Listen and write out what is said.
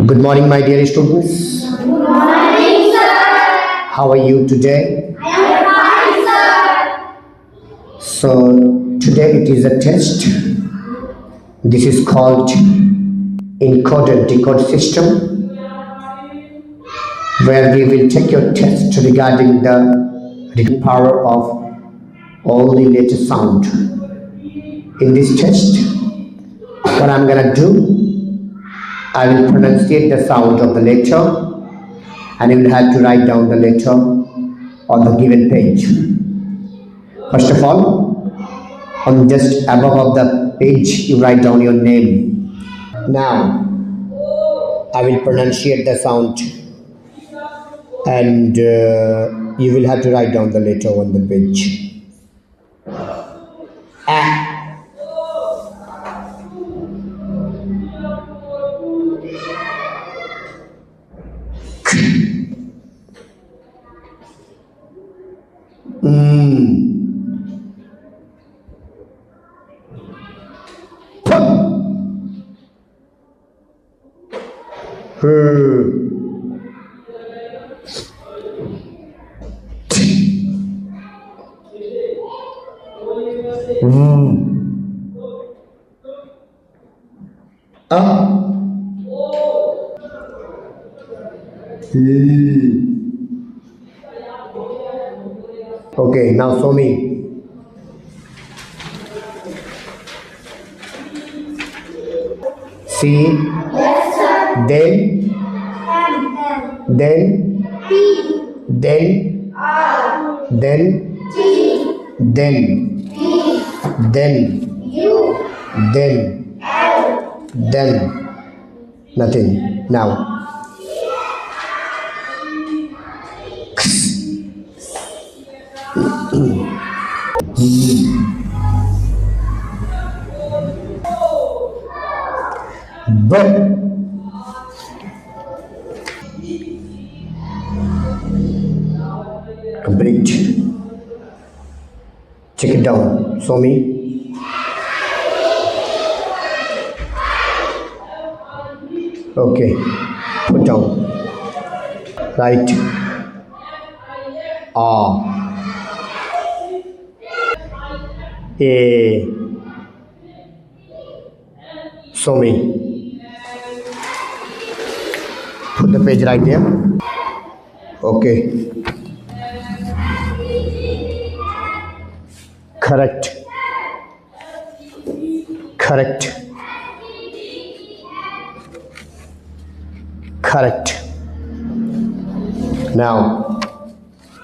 Good morning, my dear students. Good morning, sir. How are you today? I am fine, sir. So, today it is a test. This is called encode and decode system, where we will take your test regarding the power of all the letter sound. In this test, what I'm gonna do, I will pronunciate the sound of the letter, and you will have to write down the letter on the given page. First of all, on just above of the page, you write down your name. Now, I will pronunciate the sound, and you will have to write down the letter on the page. A. Okay, now show me. C. Yes, sir. Then. M. Then. P. Then. R. Then. T. Then. V. Then. U. Then. L. Then. Nothing. Now. B. Complete. Check it down. Show me. Okay. Put down. Right. R. A. Show me. Put the page right there. Okay. Correct. Correct. Correct. Now,